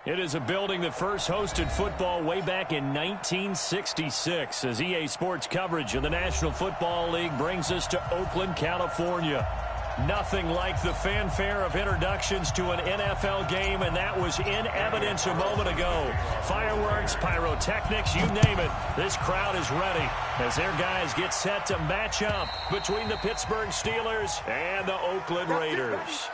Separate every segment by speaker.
Speaker 1: It is a building that first hosted football way back in 1966 as EA Sports coverage of the National Football League brings us to Oakland, California. Nothing like the fanfare of introductions to an NFL game, and that was in evidence a moment ago. Fireworks, pyrotechnics, you name it. This crowd is ready as their guys get set to match up between the Pittsburgh Steelers and the Oakland Raiders.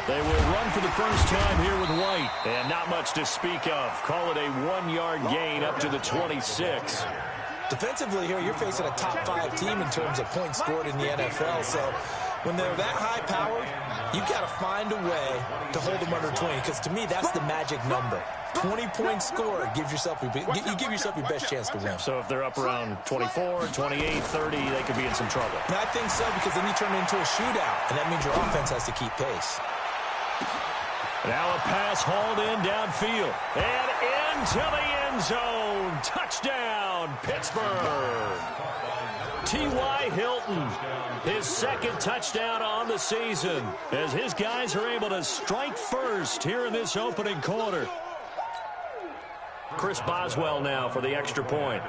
Speaker 1: They will run for the first time here with White. And not much to speak of. Call it a 1-yard gain up to the 26.
Speaker 2: Defensively here, you're facing a top-5 team in terms of points scored in the NFL. So when they're that high-powered, you've got to find a way to hold them under 20. Because to me, that's the magic number. 20 points scored, you give yourself your best chance to win.
Speaker 1: So if they're up around 24, 28, 30, they could be in some trouble.
Speaker 2: And I think so, because then you turn it into a shootout, and that means your offense has to keep pace.
Speaker 1: Now a pass hauled in downfield and into the end zone. Touchdown, Pittsburgh. T.Y. Hilton, his second touchdown on the season as his guys are able to strike first here in this opening quarter. Chris Boswell now for the extra point.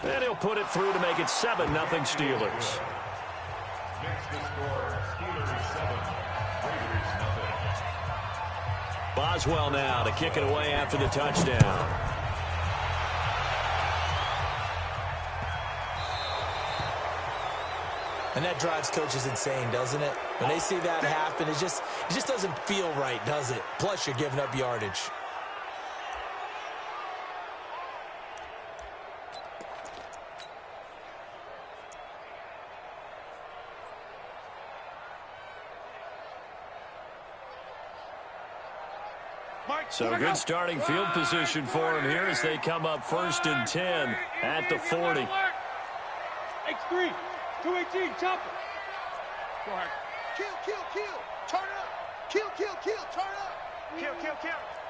Speaker 1: And he'll put it through to make it 7-0 Steelers. Boswell now to kick it away after the touchdown.
Speaker 2: And that drives coaches insane, doesn't it? When they see that happen, it just doesn't feel right, does it? Plus, you're giving up yardage.
Speaker 1: So good starting field position for him here as they come up 1st and 10 at the 40.
Speaker 3: X3, 218, chopper. Go ahead. Kill, turn up. Kill, turn up. Kill.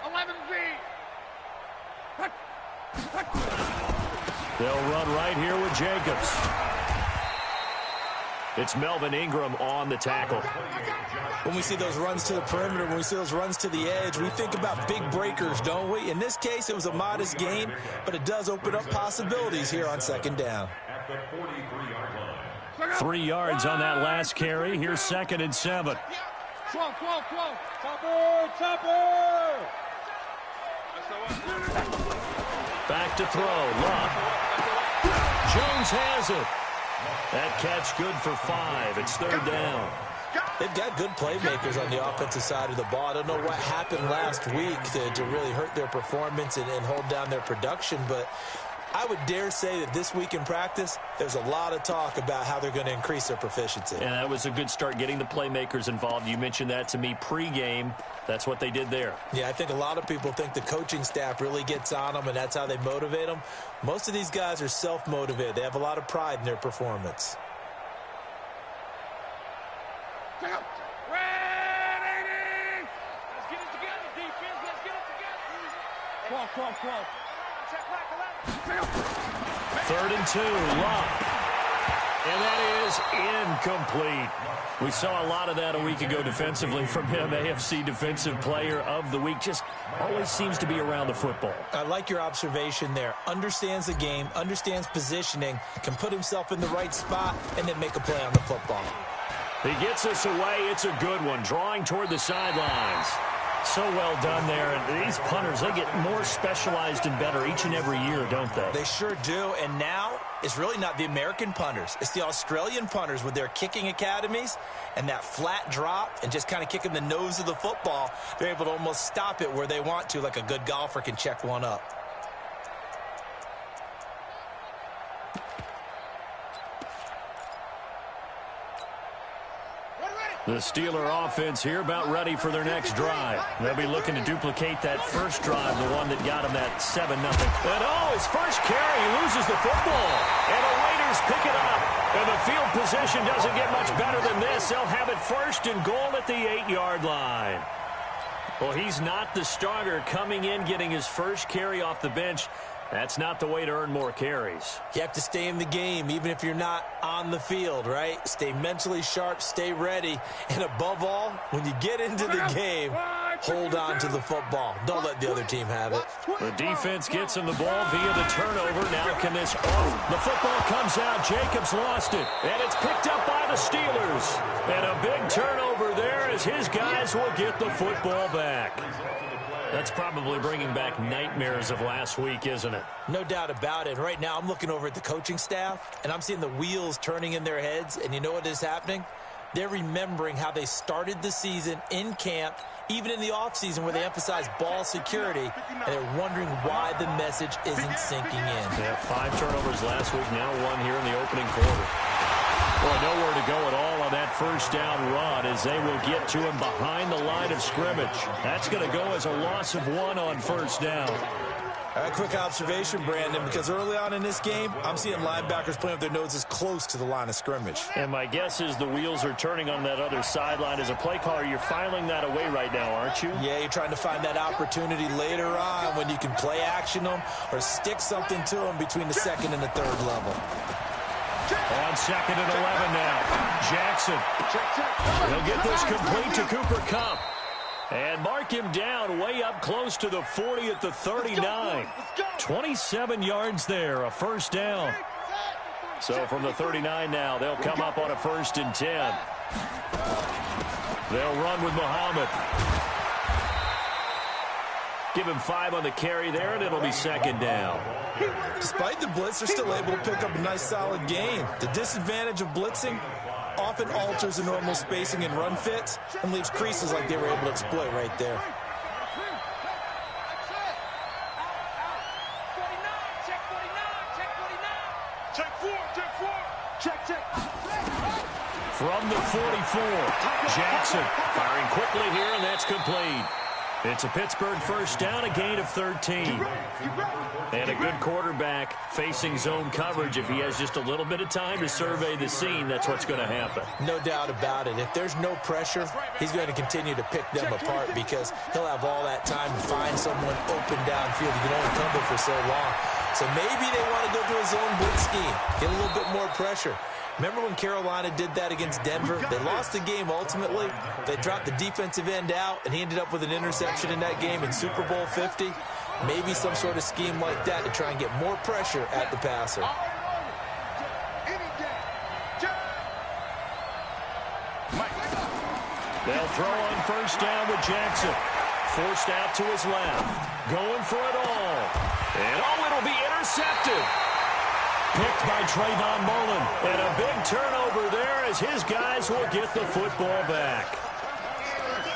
Speaker 3: 11V.
Speaker 1: They'll run right here with Jacobs. It's Melvin Ingram on the tackle.
Speaker 2: When we see those runs to the perimeter, when we see those runs to the edge, we think about big breakers, don't we? In this case, it was a modest gain, but it does open up possibilities here on 2nd down.
Speaker 1: 3 yards on that last carry. Here's 2nd and 7.
Speaker 3: 12. Chopper.
Speaker 1: Back to throw. Love. Jones has it. That catch good for 5. It's 3rd down.
Speaker 2: They've got good playmakers on the offensive side of the ball. I don't know what happened last week to really hurt their performance and hold down their production, but I would dare say that this week in practice, there's a lot of talk about how they're going to increase their proficiency.
Speaker 1: And that was a good start getting the playmakers involved. You mentioned that to me pregame. That's what they did there.
Speaker 2: Yeah, I think a lot of people think the coaching staff really gets on them, and that's how they motivate them. Most of these guys are self-motivated. They have a lot of pride in their performance.
Speaker 3: Ready! Let's get it together, defense. Let's get it together. 12.
Speaker 1: 3rd and 2. Love. And that is incomplete. We saw a lot of that a week ago defensively from him. AFC Defensive Player of the Week. Just always seems to be around the football.
Speaker 2: I like your observation there. Understands the game, understands positioning, can put himself in the right spot, and then make a play on the football.
Speaker 1: He gets us away. It's a good one. Drawing toward the sidelines. So well done there. And these punters, they get more specialized and better each and every year, don't they?
Speaker 2: They sure do. And now it's really not the American punters. It's the Australian punters with their kicking academies and that flat drop and just kind of kicking the nose of the football. They're able to almost stop it where they want to, like a good golfer can check one up.
Speaker 1: The Steeler offense here about ready for their next drive. They'll be looking to duplicate that first drive, the one that got him that 7-0. And his first carry, he loses the football. And the Raiders pick it up. And the field position doesn't get much better than this. They'll have it 1st and goal at the 8-yard line. Well, he's not the starter coming in, getting his first carry off the bench. That's not the way to earn more carries.
Speaker 2: You have to stay in the game, even if you're not on the field, right? Stay mentally sharp, stay ready, and above all, when you get into the game, hold on to the football. Don't let the other team have it.
Speaker 1: The defense gets him the ball via the turnover. Now can this off? The football comes out. Jacobs lost it, and it's picked up by the Steelers. And a big turnover there as his guys will get the football back. That's probably bringing back nightmares of last week, isn't it?
Speaker 2: No doubt about it. Right now, I'm looking over at the coaching staff, and I'm seeing the wheels turning in their heads. And you know what is happening? They're remembering how they started the season in camp, even in the offseason where they emphasized ball security, and they're wondering why the message isn't sinking in.
Speaker 1: They had 5 turnovers last week, now 1 here in the opening quarter. Well, nowhere to go at all on that first down run as they will get to him behind the line of scrimmage. That's going to go as a loss of 1 on first down.
Speaker 2: A quick observation, Brandon, because early on in this game, I'm seeing linebackers playing with their noses close to the line of scrimmage.
Speaker 1: And my guess is the wheels are turning on that other sideline. As a play caller, you're filing that away right now, aren't you?
Speaker 2: Yeah, you're trying to find that opportunity later on when you can play action them or stick something to them between the 2nd and the 3rd level.
Speaker 1: On 2nd and 11 now. Jackson. He'll get this complete to Cooper Kupp. And mark him down way up close to the 40 at the 39. 27 yards there, a first down. So from the 39 now, they'll come up on a 1st and 10. They'll run with Muhammad. Give him 5 on the carry there, and it'll be 2nd down.
Speaker 2: Despite the blitz, they're still able to pick up a nice, solid gain. The disadvantage of blitzing often alters the normal spacing and run fits and leaves creases like they were able to exploit right there.
Speaker 1: From the 44, Jackson firing quickly here, and that's complete. It's a Pittsburgh first down, a gain of 13. And a good quarterback facing zone coverage. If he has just a little bit of time to survey the scene, that's what's going to happen.
Speaker 2: No doubt about it. If there's no pressure, he's going to continue to pick them apart because he'll have all that time to find someone open downfield. He can only cover for so long. So maybe they want to go to a zone blitz scheme, get a little bit more pressure. Remember when Carolina did that against Denver? They lost the game ultimately. They dropped the defensive end out, and he ended up with an interception in that game in Super Bowl 50. Maybe some sort of scheme like that to try and get more pressure at the passer.
Speaker 1: They'll throw on first down with Jackson. Forced out to his left. Going for it all. And it'll be intercepted. Picked by Trayvon Mullen. And a big turnover there as his guys will get the football back.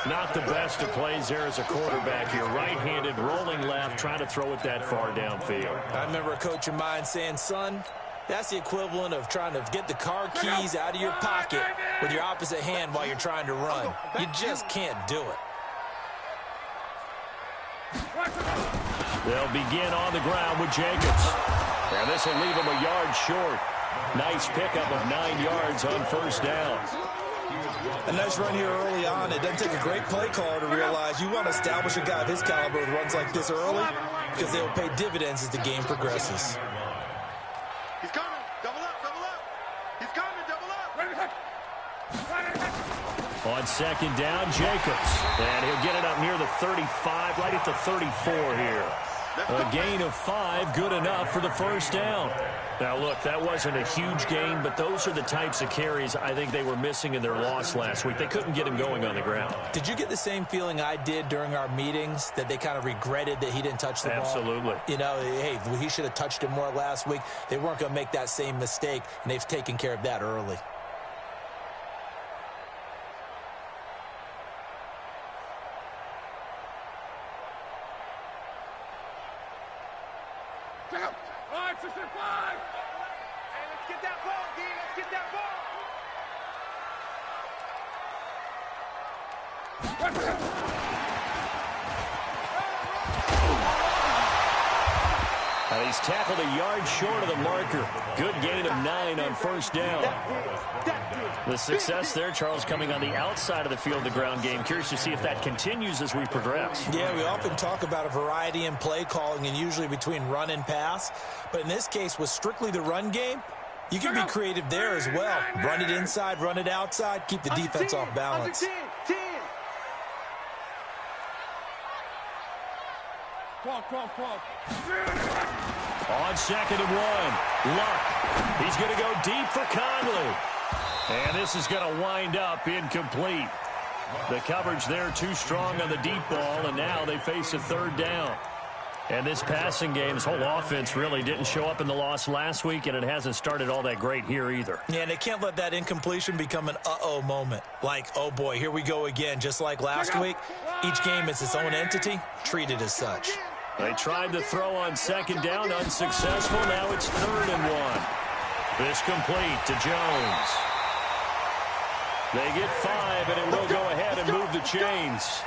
Speaker 1: Not the best of plays there as a quarterback here. Right-handed, rolling left, trying to throw it that far downfield.
Speaker 2: I remember a coach of mine saying, son, that's the equivalent of trying to get the car keys out of your pocket with your opposite hand while you're trying to run. You just can't do it.
Speaker 1: They'll begin on the ground with Jacobs. And this will leave him a yard short. Nice pickup of 9 yards on first down.
Speaker 2: A nice run here early on. It doesn't take a great play caller to realize you want to establish a guy of his caliber with runs like this early because they will pay dividends as the game progresses.
Speaker 3: He's coming. Double up, double up. He's coming, double up.
Speaker 1: On second down, Jacobs. And he'll get it up near the 35, right at the 34 here. A gain of 5, good enough for the first down. Now, look, that wasn't a huge gain, but those are the types of carries I think they were missing in their loss last week. They couldn't get him going on the ground.
Speaker 2: Did you get the same feeling I did during our meetings, that they kind of regretted that he didn't touch the ball?
Speaker 1: Absolutely.
Speaker 2: You know, hey, he should have touched it more last week. They weren't going to make that same mistake, and they've taken care of that early.
Speaker 1: He's tackled a yard short of the marker. Good gain of 9 on first down. The success there, Charles, coming on the outside of the field, the ground game. Curious to see if that continues as we progress.
Speaker 2: Yeah, we often talk about a variety in play calling and usually between run and pass. But in this case, with strictly the run game, you can be creative there as well. Run it inside, run it outside, keep the defense off balance.
Speaker 1: On 2nd and 1, Luck. He's going to go deep for Conley. And this is going to wind up incomplete. The coverage there too strong on the deep ball, and now they face a 3rd down. And this passing game, this whole offense really didn't show up in the loss last week, and it hasn't started all that great here either.
Speaker 2: Yeah, and they can't let that incompletion become an uh-oh moment. Like, oh boy, here we go again. Just like last week, each game is its own entity, treated as such.
Speaker 1: They tried to throw on 2nd down, unsuccessful. Now it's 3rd and 1. This complete to Jones. They get 5, and it will go ahead and move the chains.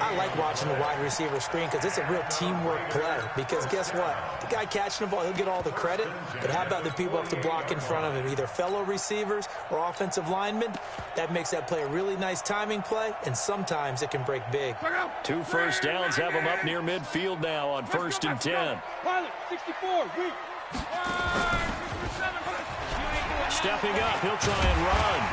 Speaker 2: I like watching the wide receiver screen because it's a real teamwork play. Because guess what? The guy catching the ball, he'll get all the credit. But how about the people up to block in front of him? Either fellow receivers or offensive linemen. That makes that play a really nice timing play, and sometimes it can break big.
Speaker 1: 2 first downs have him up near midfield now on 1st and 10. Stepping up, he'll try and run.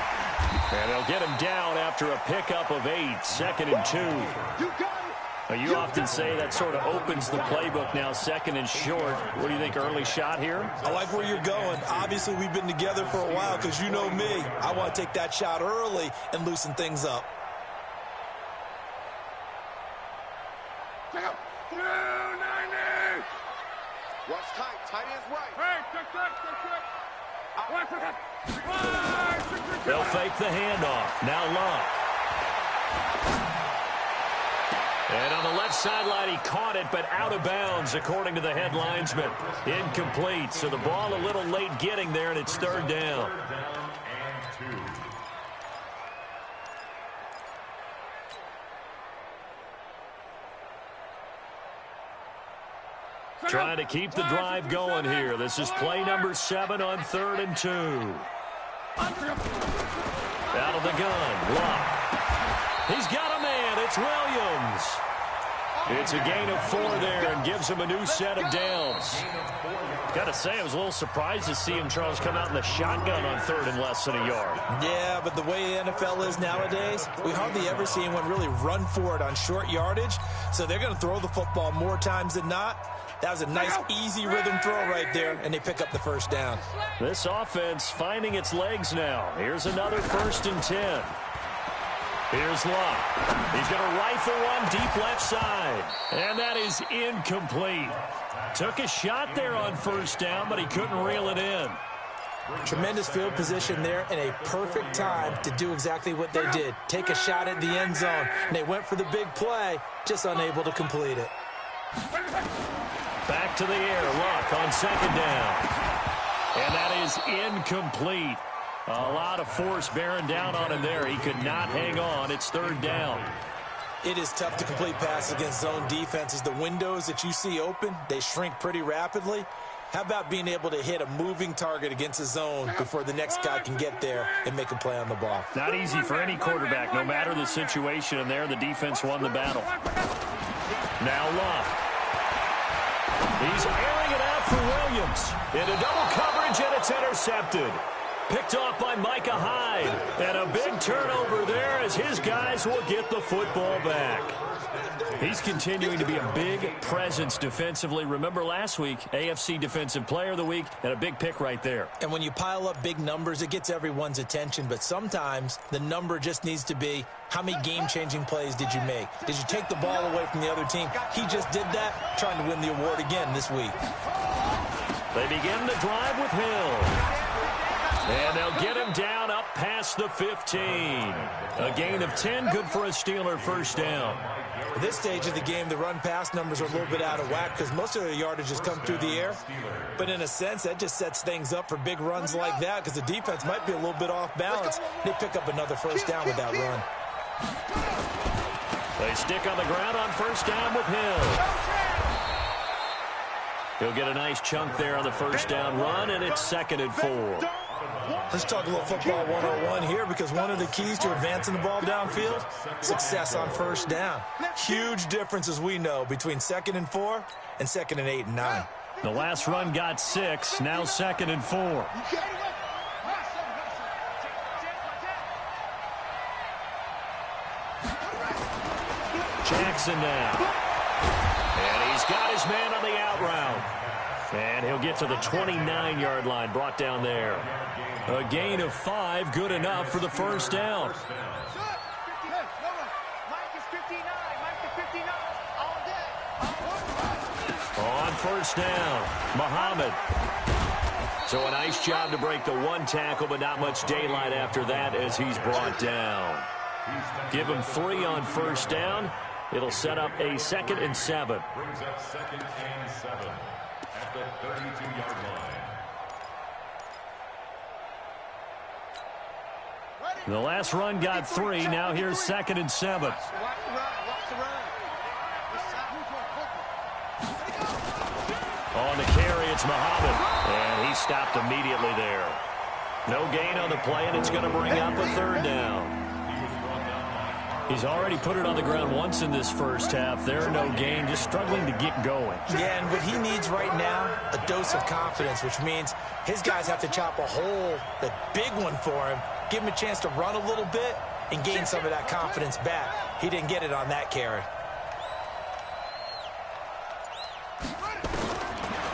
Speaker 1: And they'll get him down after a pickup of 8, 2nd and 2. You often say that sort of opens the playbook now, 2nd and short. What do you think, early shot here?
Speaker 2: I like where you're going. Obviously, we've been together for a while because you know me. I want to take that shot early and loosen things up.
Speaker 4: Watch tight. Tight ends right.
Speaker 1: They'll fake the handoff. Now Luck. And on the left sideline, he caught it, but out of bounds, according to the head linesman. Incomplete. So the ball a little late getting there, and it's 3rd down. Trying to keep the drive going here. This is play number 7 on 3rd and 2. Out of the gun, Luck. He's got a man. It's Williams. It's a gain of 4 there and gives him a new set of downs. Got to say, I was a little surprised to see him, Charles, come out in the shotgun on 3rd and less than a yard.
Speaker 2: Yeah, but the way the NFL is nowadays, we hardly ever see anyone really run for it on short yardage. So they're going to throw the football more times than not. That was a nice, easy rhythm throw right there, and they pick up the 1st down.
Speaker 1: This offense finding its legs now. Here's another 1st and 10. Here's Luck. He's going to rifle one deep left side. And that is incomplete. Took a shot there on 1st down, but he couldn't reel it in.
Speaker 2: Tremendous field position there and a perfect time to do exactly what they did. Take a shot at the end zone. And they went for the big play, just unable to complete it.
Speaker 1: Back to the air, Luck on 2nd down. And that is incomplete. A lot of force bearing down on him there. He could not hang on. It's 3rd down.
Speaker 2: It is tough to complete passes against zone defenses. The windows that you see open, they shrink pretty rapidly. How about being able to hit a moving target against a zone before the next guy can get there and make a play on the ball?
Speaker 1: Not easy for any quarterback, no matter the situation. And there, the defense won the battle. Now Luck. He's airing it out for Williams. Into double coverage, and it's intercepted. Picked off by Micah Hyde. And a big turnover there as his guys will get the football back. He's continuing to be a big presence defensively. Remember last week, AFC Defensive Player of the Week, and a big pick right there.
Speaker 2: And when you pile up big numbers, it gets everyone's attention. But sometimes the number just needs to be, how many game-changing plays did you make? Did you take the ball away from the other team? He just did that, trying to win the award again this week.
Speaker 1: They begin the drive with Hill. And they'll get him down up past the 15. A gain of 10, good for a Steeler 1st down.
Speaker 2: At this stage of the game, the run-pass numbers are a little bit out of whack because most of their yardage has come through the air. But in a sense, that just sets things up for big runs like that because the defense might be a little bit off balance. They pick up another 1st down with that run.
Speaker 1: They stick on the ground on first down with Hill. He'll get a nice chunk there on the first down run, and it's 2nd and 4.
Speaker 2: Let's talk a little football 101 here, because one of the keys to advancing the ball downfield, success on first down. Huge difference, as we know, between 2nd and 4 and 2nd and 8 and 9.
Speaker 1: The last run got 6, now 2nd and 4. Jackson now. And he's got his man on the out route. And he'll get to the 29-yard line, brought down there. A gain of 5, good enough for the first down. On first down, Muhammad. So a nice job to break the one tackle, but not much daylight after that as he's brought down. Give him 3 on first down. It'll set up a 2nd and 7.
Speaker 5: Brings up 2nd and 7 at the 32-yard line.
Speaker 1: The last run got 3. Now here's 2nd and 7. On the carry, it's Muhammad. And he stopped immediately there. No gain on the play, and it's going to bring up a 3rd down. He's already put it on the ground once in this first half. There, no gain, just struggling to get going.
Speaker 2: Yeah, and what he needs right now, a dose of confidence, which means his guys have to chop a hole, the big one for him, give him a chance to run a little bit and gain some of that confidence back. He didn't get it on that carry.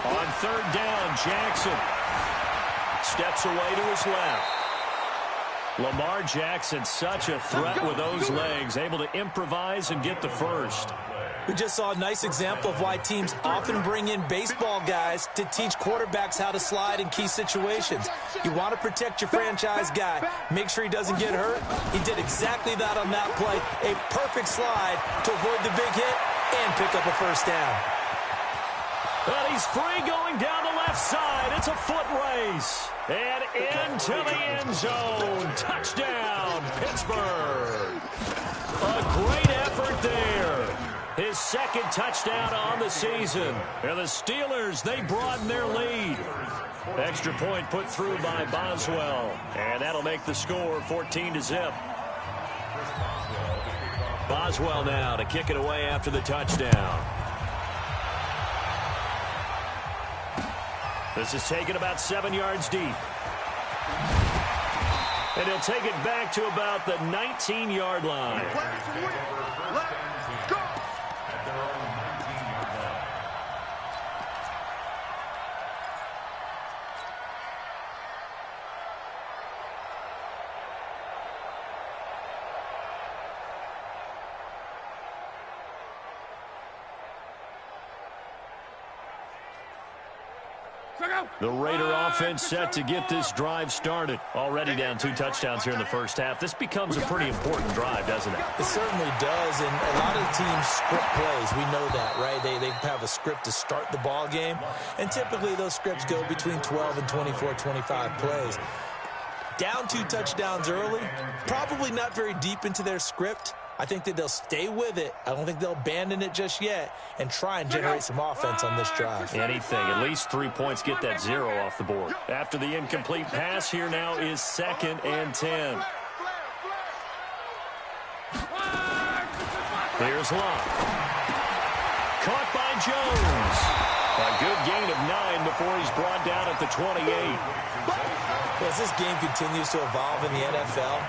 Speaker 1: On 3rd down, Jackson steps away to his left. Lamar Jackson, such a threat with those legs, able to improvise and get the first.
Speaker 2: We just saw a nice example of why teams often bring in baseball guys to teach quarterbacks how to slide in key situations. You want to protect your franchise guy. Make sure he doesn't get hurt. He did exactly that on that play. A perfect slide to avoid the big hit and pick up a first down.
Speaker 1: But he's free going down the left side. It's a foot race. And into the end zone. Touchdown, Pittsburgh. A great effort there. His 2nd touchdown on the season. And the Steelers, they broaden their lead. Extra point put through by Boswell. And that'll make the score 14-0. Boswell now to kick it away after the touchdown. This is taken about 7 yards deep. And he'll take it back to about the 19-yard line. The Raider offense set to get this drive started. Already down 2 touchdowns here in the first half. This becomes a pretty important drive, doesn't it?
Speaker 2: It certainly does, and a lot of teams script plays. We know that, right? They have a script to start the ball game, and typically those scripts go between 12 and 24, 25 plays. Down 2 touchdowns early, probably not very deep into their script. I think that they'll stay with it. I don't think they'll abandon it just yet and try and generate some offense on this drive.
Speaker 1: Anything. At least 3 points. Get that 0 off the board. After the incomplete pass, here now is 2nd and 10. Here's Locke. Caught by Jones. A good gain of 9 before he's brought down at the 28.
Speaker 2: As this game continues to evolve in the NFL,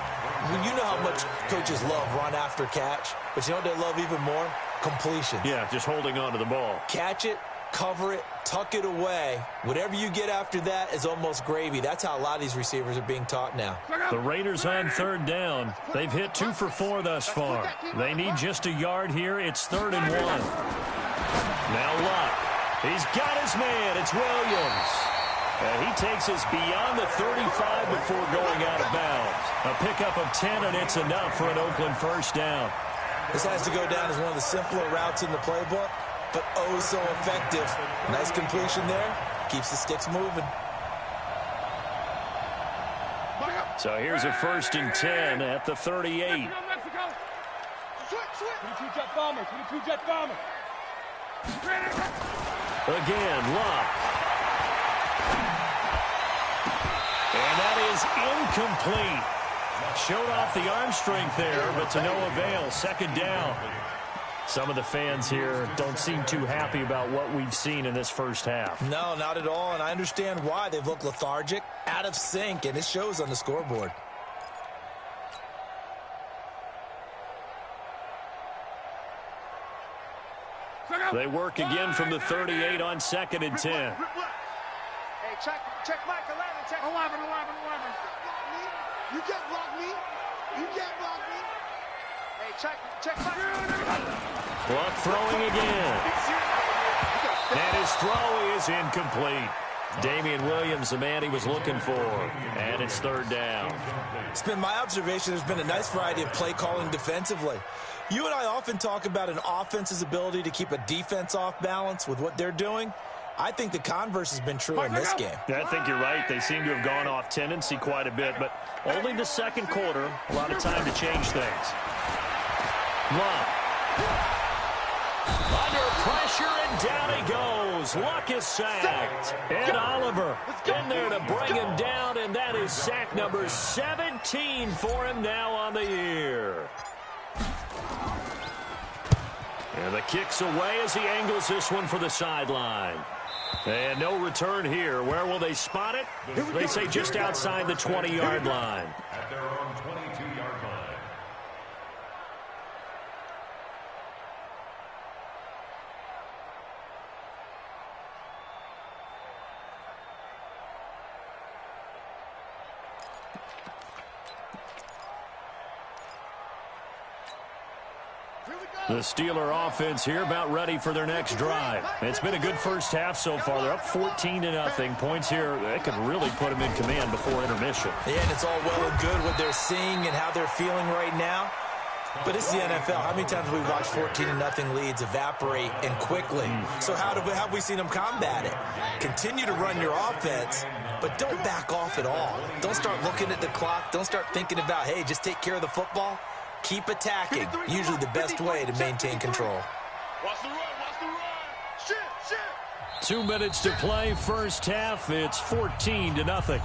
Speaker 2: you know how much coaches love run after catch, but you know what they love even more? Completion.
Speaker 1: Yeah, just holding on to the ball.
Speaker 2: Catch it, cover it, tuck it away. Whatever you get after that is almost gravy. That's how a lot of these receivers are being taught now.
Speaker 1: The Raiders on 3rd down. They've hit 2 for 4 thus far. They need just a yard here. It's 3rd and 1. Now Locke. He's got his man. It's Williams. And he takes us beyond the 35 before going out of bounds. A pickup of 10, and it's enough for an Oakland first down.
Speaker 2: This has to go down as one of the simpler routes in the playbook, but oh so effective. Nice completion there. Keeps the sticks moving.
Speaker 1: So here's a 1st and 10 at the 38.
Speaker 3: 22 jet bomber. 22 jet bomber.
Speaker 1: Again, Luck. And that is incomplete. Showed off the arm strength there, but to no avail. Second down. Some of the fans here don't seem too happy about what we've seen in this first half.
Speaker 2: No, not at all, and I understand why. They've looked lethargic, out of sync, and it shows on the scoreboard.
Speaker 1: They work again from the 38 on 2nd and 10.
Speaker 4: Hey, check Mike 11. Check 11. You can't block me. You can't block me. Hey, check Mike.
Speaker 1: Luck throwing again. And his throw is incomplete. Damian Williams, the man he was looking for. And it's 3rd down.
Speaker 2: It's been my observation there's been a nice variety of play calling defensively. You and I often talk about an offense's ability to keep a defense off balance with what they're doing. I think the converse has been true in this game.
Speaker 1: Yeah, I think you're right. They seem to have gone off tendency quite a bit, but only the second quarter. A lot of time to change things. Luck. Under pressure, and down he goes. Luck is sacked. And Oliver in there to bring him down, and that is sack number 17 for him now on the year. And the kick's away as he angles this one for the sideline. And no return here. Where will they spot it? They say just outside the 20-yard line.
Speaker 5: At their own 22-yard line.
Speaker 1: The Steeler offense here about ready for their next drive. It's been a good first half so far. They're up 14-0. Points here, they could really put them in command before intermission.
Speaker 2: Yeah, and it's all well and good what they're seeing and how they're feeling right now. But it's the NFL. How many times have we watched 14-0 leads evaporate and quickly? So how have we seen them combat it? Continue to run your offense, but don't back off at all. Don't start looking at the clock. Don't start thinking about, hey, just take care of the football. Keep attacking. Usually the best way to maintain control.
Speaker 4: Watch the run. Watch the run. Shit.
Speaker 1: 2 minutes to play. First half, it's 14-0.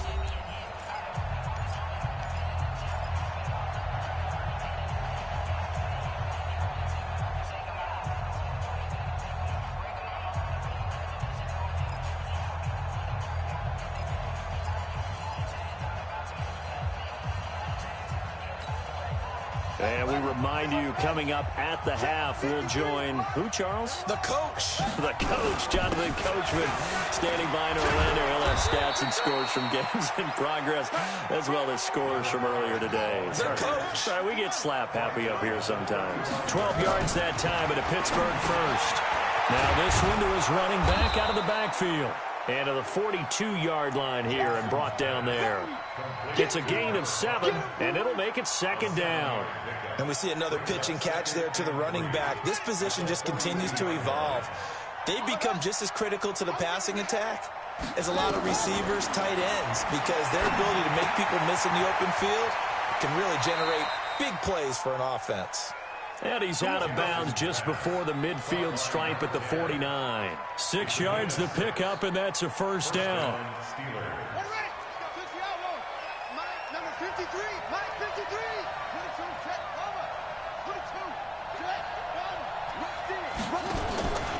Speaker 1: And we remind you, coming up at the half, we'll join who, Charles?
Speaker 2: The coach.
Speaker 1: The coach, Jonathan Coachman, standing by in Orlando. He'll have stats and scores from games in progress, as well as scores from earlier today.
Speaker 2: The coach.
Speaker 1: Sorry, we get slap happy up here sometimes. 12 yards that time at a Pittsburgh first. Now this window is running back out of the backfield. And to the 42-yard line here and brought down there. It's a gain of 7, and it'll make it 2nd down.
Speaker 2: And we see another pitch and catch there to the running back. This position just continues to evolve. They become just as critical to the passing attack as a lot of receivers, tight ends, because their ability to make people miss in the open field can really generate big plays for an offense.
Speaker 1: And he's out of bounds just before the midfield stripe at the 49. 6 yards the pickup, and that's a first down.
Speaker 3: All right. Touch the elbow. Mike, number 53. Mike, 53. 22, check, bomber. 22, check, bomber.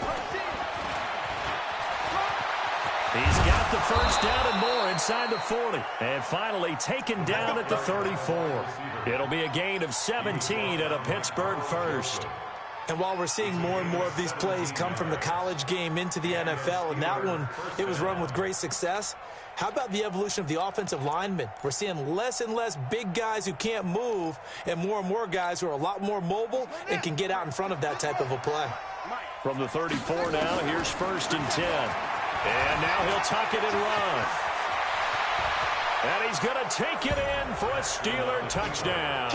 Speaker 3: Right there.
Speaker 1: He's got the first down and more inside the 40. And finally taken down at the 34. It'll be a gain of 17 at a Pittsburgh first.
Speaker 2: And while we're seeing more and more of these plays come from the college game into the NFL, and that one, it was run with great success, how about the evolution of the offensive linemen? We're seeing less and less big guys who can't move and more guys who are a lot more mobile and can get out in front of that type of a play.
Speaker 1: From the 34 now, here's 1st and 10. And now he'll tuck it and run. And he's going to take it in for a Steeler touchdown.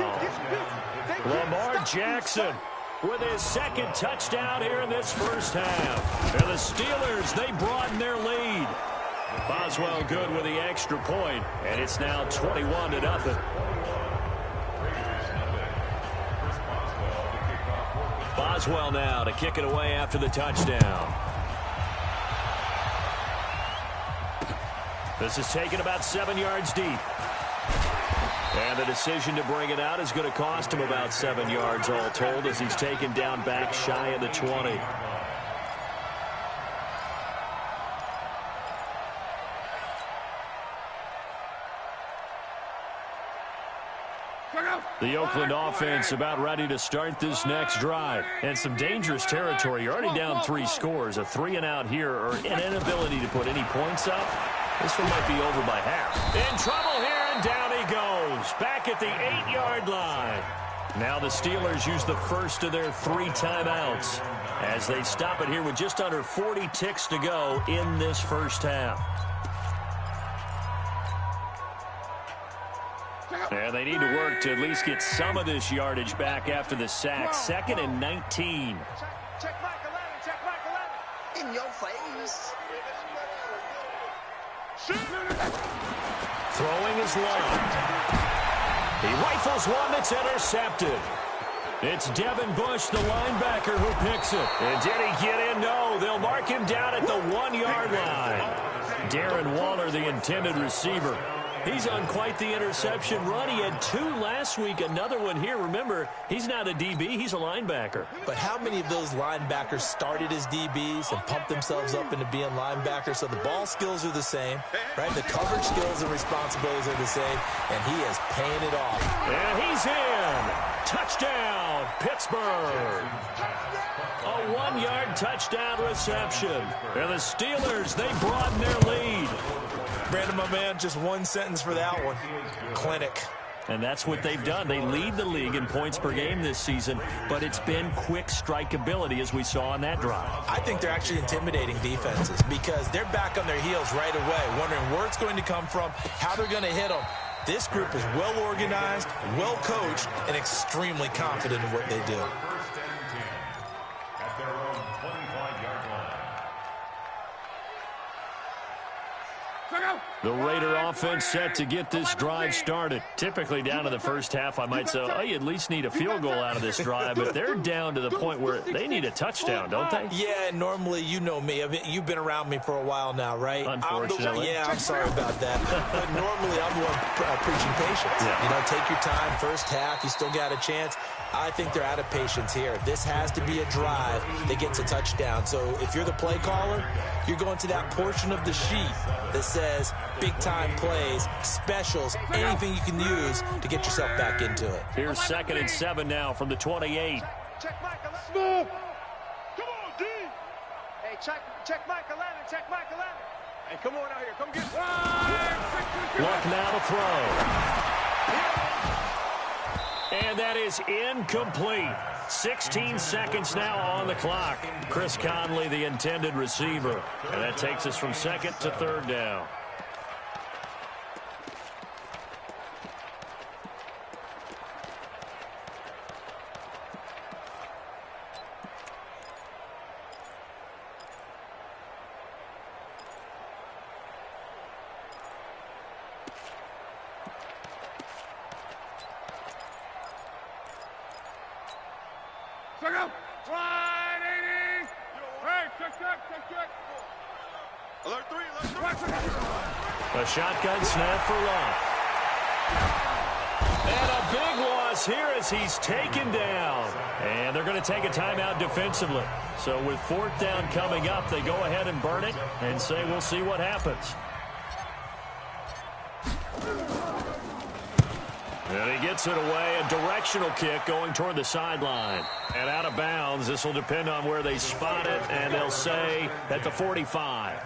Speaker 1: Lamar Jackson with his 2nd touchdown here in this first half. And the Steelers, they broaden their lead. Boswell good with the extra point, and it's now 21-0. Boswell now to kick it away after the touchdown. This is taken about 7 yards deep. And the decision to bring it out is going to cost him about 7 yards all told as he's taken down back shy of the 20. The Oakland offense about ready to start this next drive. And some dangerous territory. You're already down 3 scores. A 3-and-out here or an inability to put any points up. This one might be over by half. In trouble here, and down he goes. Back at the 8-yard line. Now the Steelers use the first of their 3 timeouts as they stop it here with just under 40 ticks to go in this first half. And they need to work to at least get some of this yardage back after the sack. 2nd and 19.
Speaker 4: Check Michael Allen. Check Michael Allen. In your face.
Speaker 1: Throwing is long. He rifles one that's intercepted. It's Devin Bush, the linebacker, who picks it. And did he get in? No. They'll mark him down at the 1-yard line. Darren Waller, the intended receiver. He's on quite the interception run. He had 2 last week, another one here. Remember, he's not a DB, he's a linebacker.
Speaker 2: But how many of those linebackers started as DBs and pumped themselves up into being linebackers? So the ball skills are the same, right? The coverage skills and responsibilities are the same, and he is paying it off.
Speaker 1: And he's in. Touchdown, Pittsburgh. A 1-yard touchdown reception. And the Steelers, they broaden their lead.
Speaker 2: Brandon, my man, just one sentence for that one. Clinic.
Speaker 1: And that's what they've done. They lead the league in points per game this season, but it's been quick strikeability as we saw on that drive.
Speaker 2: I think they're actually intimidating defenses because they're back on their heels right away, wondering where it's going to come from, how they're going to hit them. This group is well organized, well coached, and extremely confident in what they do.
Speaker 5: At their own 25-yard line.
Speaker 1: The Raider offense set to get this drive started. Typically down to the first half, I might say, oh, you at least need a field goal out of this drive, but they're down to the point where they need a touchdown, don't they?
Speaker 2: Yeah, normally, you know me. I mean, you've been around me for a while now, right?
Speaker 1: Unfortunately.
Speaker 2: I'm sorry about that. But normally, I'm the one preaching patience.
Speaker 1: Yeah.
Speaker 2: You know, take your time. First half, you still got a chance. I think they're out of patience here. This has to be a drive that gets a touchdown. So if you're the play caller, you're going to that portion of the sheet that says big-time plays, specials, anything you can use to get yourself back into it.
Speaker 1: Here's 2nd and 7 now from the 28.
Speaker 4: Check Michael Allen. Come on, D. Hey, check Michael Allen. Check Michael Allen. Hey, come on out here. Come get
Speaker 1: Luck now to throw. And that is incomplete. 16 seconds now on the clock. Chris Conley, the intended receiver. And that takes us from 2nd to 3rd down. A shotgun snap for Love. And a big loss here as he's taken down. And they're going to take a timeout defensively. So with 4th down coming up, they go ahead and burn it and say we'll see what happens. And he gets it away, a directional kick going toward the sideline. And out of bounds, this will depend on where they spot it, and they'll say at the 45.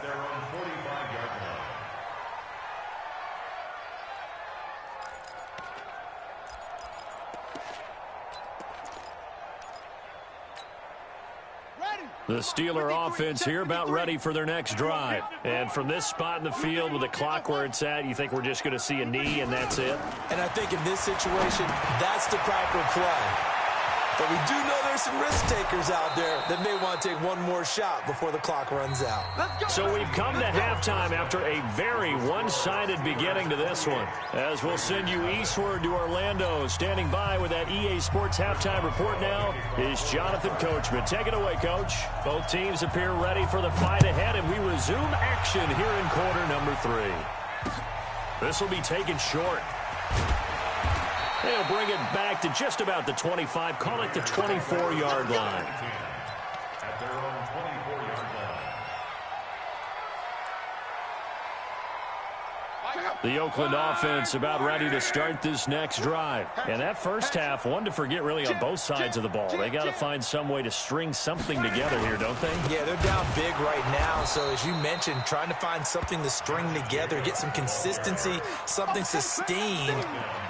Speaker 1: The Steeler offense here about ready for their next drive. And from this spot in the field with the clock where it's at, you think we're just going to see a knee and that's it?
Speaker 2: And I think in this situation, that's the proper play. But we do know there's some risk takers out there that may want to take one more shot before the clock runs out.
Speaker 1: So we've come to halftime after a very one-sided beginning to this one. As we'll send you eastward to Orlando. Standing by with that EA Sports halftime report now is Jonathan Coachman. Take it away, Coach. Both teams appear ready for the fight ahead, and we resume action here in quarter number 3. This will be taken short. They'll bring it back to just about the 25, call it the 24-yard line.
Speaker 5: At their own 24-yard line.
Speaker 1: The Oakland offense about ready to start this next drive. And that first half, one to forget really on both sides of the ball. They got to find some way to string something together here, don't they?
Speaker 2: Yeah, they're down big right now. So as you mentioned, trying to find something to string together, get some consistency, something sustained,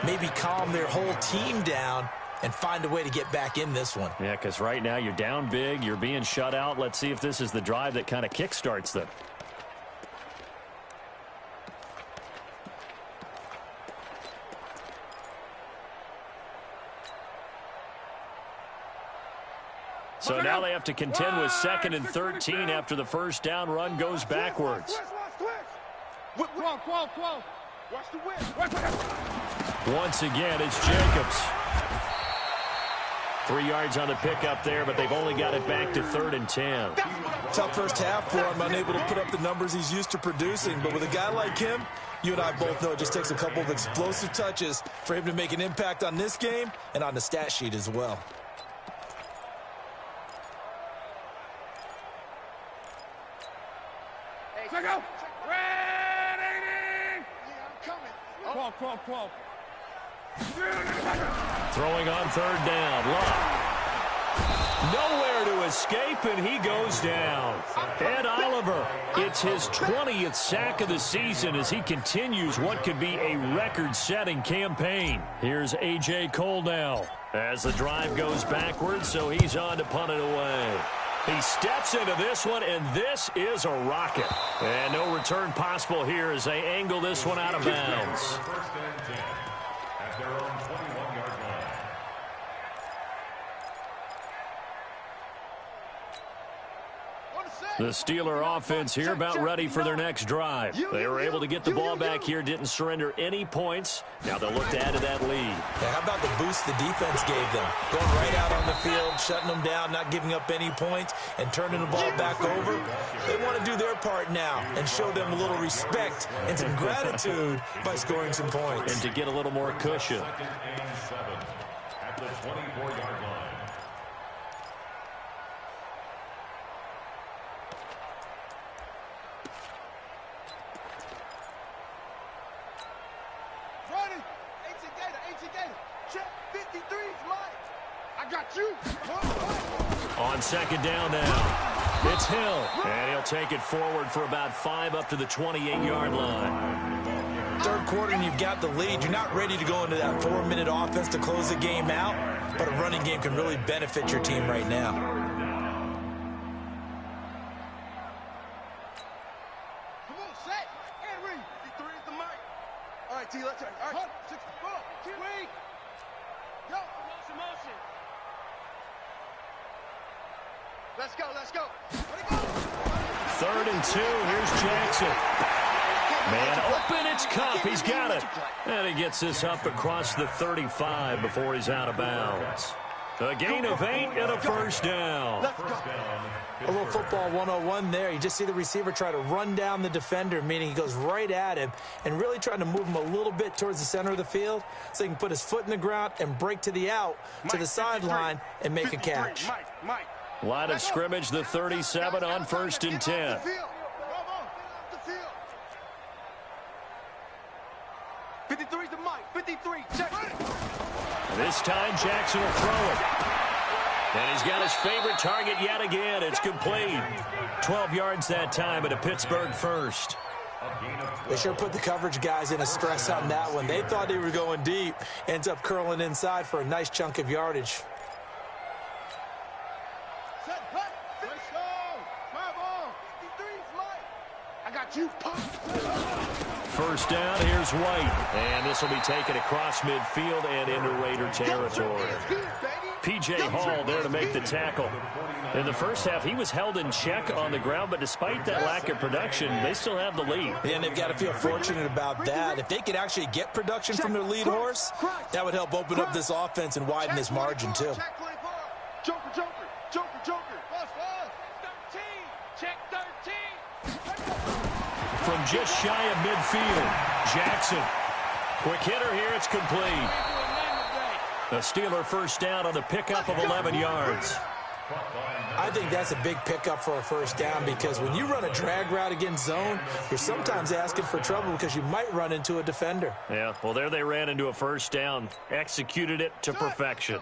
Speaker 2: maybe calm their whole team down and find a way to get back in this one.
Speaker 1: Yeah, because right now you're down big, you're being shut out. Let's see if this is the drive that kind of kickstarts them. So now they have to contend with 2nd and 13 after the first down run goes backwards. Once again, it's Jacobs. 3 yards on the pickup there, but they've only got it back to 3rd and 10.
Speaker 2: Tough first half for him, unable to put up the numbers he's used to producing. But with a guy like him, you and I both know it just takes a couple of explosive touches for him to make an impact on this game and on the stat sheet as well.
Speaker 3: Check out. Red 80. Yeah, I'm coming. 12.
Speaker 1: Throwing on 3rd down. Love. Nowhere to escape, and he goes down. Ed Oliver, it's his 20th sack of the season as he continues what could be a record-setting campaign. Here's A.J. Cole now as the drive goes backwards, so he's on to punt it away. He steps into this one, and this is a rocket. And no return possible here as they angle this one out of bounds.
Speaker 5: 1st and 10 at their own 21-yard line.
Speaker 1: The Steeler offense here about ready for their next drive. They were able to get the ball back here, didn't surrender any points. Now they'll look to add to that lead.
Speaker 2: Yeah, how about the boost the defense gave them? Going right out on the field, shutting them down, not giving up any points, and turning the ball back over. They want to do their part now and show them a little respect and some gratitude by scoring some points.
Speaker 1: And to get a little more cushion.
Speaker 5: 2nd and 7 at the 24-yard line.
Speaker 1: On 2nd down now, it's Hill, and he'll take it forward for about 5 up to the 28-yard line.
Speaker 2: 3rd quarter, and you've got the lead. You're not ready to go into that 4-minute offense to close the game out, but a running game can really benefit your team right now.
Speaker 4: Come on, set. And read. 53 is the mic. All right, T, let's turn. All right, 64. Wait. Go. Motion. Let's go. Let it go.
Speaker 1: 3rd and 2, here's Jackson. Man open, it's Kupp, he's got it. And he gets this up across the 35 before he's out of bounds. A gain of 8 and a 1st down.
Speaker 2: A little football 101 there. You just see the receiver try to run down the defender, meaning he goes right at him and really trying to move him a little bit towards the center of the field so he can put his foot in the ground and break to the out, to the sideline, and make a catch.
Speaker 1: Line of scrimmage, the 37 on 1st and 10.
Speaker 4: 53's the mic. 53. Check.
Speaker 1: This time Jackson will throw it. And he's got his favorite target yet again. It's complete. 12 yards that time at a Pittsburgh first.
Speaker 2: They sure put the coverage guys in a stress on that one. They thought they were going deep. Ends up curling inside for a nice chunk of yardage.
Speaker 4: I got you.
Speaker 1: First down, here's White. And this will be taken across midfield and into Raider territory. P.J. Hall there to make the tackle. In the first half, he was held in check on the ground, but despite that lack of production, they still have the lead.
Speaker 2: And they've got to feel fortunate about that. If they could actually get production from their lead horse, that would help open up this offense and widen this margin, too.
Speaker 4: Joker, Joker, Joker, Joker. 13, check 13.
Speaker 1: From just shy of midfield, Jackson. Quick hitter here, it's complete. The Steeler first down on the pickup of 11 yards.
Speaker 2: I think that's a big pickup for a first down because when you run a drag route against zone, you're sometimes asking for trouble because you might run into a defender.
Speaker 1: Yeah, well, there they ran into a first down, executed it to perfection.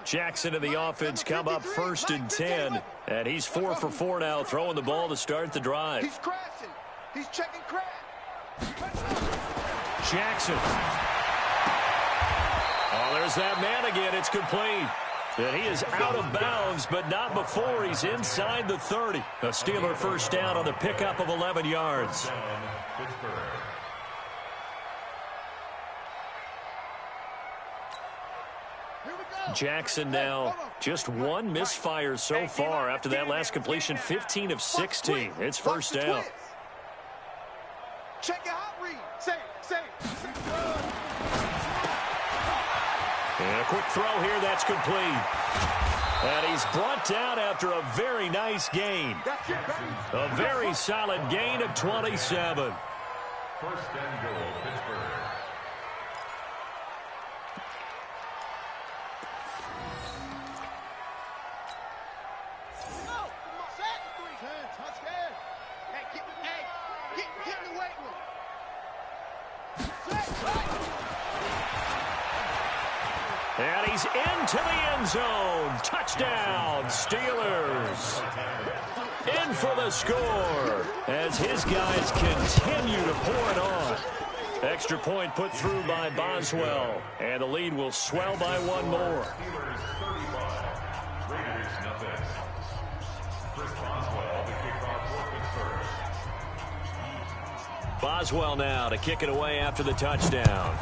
Speaker 1: Jackson and the offense come up 1st and 10, and he's 4 for 4 now, throwing the ball to start the drive.
Speaker 4: He's crashing. He's checking crash.
Speaker 1: Jackson. Oh, there's that man again. It's complete. And he is out of bounds, but not before he's inside the 30. A Steeler first down on the pickup of 11 yards. Jackson now just one misfire so far after that last completion, 15 of 16. It's first down.
Speaker 4: Check your hot read. Say.
Speaker 1: And a quick throw here, that's complete. And he's brought down after a very nice gain. A very solid gain of 27.
Speaker 5: First and goal, Pittsburgh.
Speaker 4: Get in the weight room.
Speaker 1: And he's into the end zone. Touchdown, Steelers. In for the score as his guys continue to pour it on. Extra point put through by Boswell. And the lead will swell by one more.
Speaker 5: Steelers 35, Raiders nothing. Chris Boswell, the kickoff for Pittsburgh.
Speaker 1: Boswell now to kick it away after the touchdown.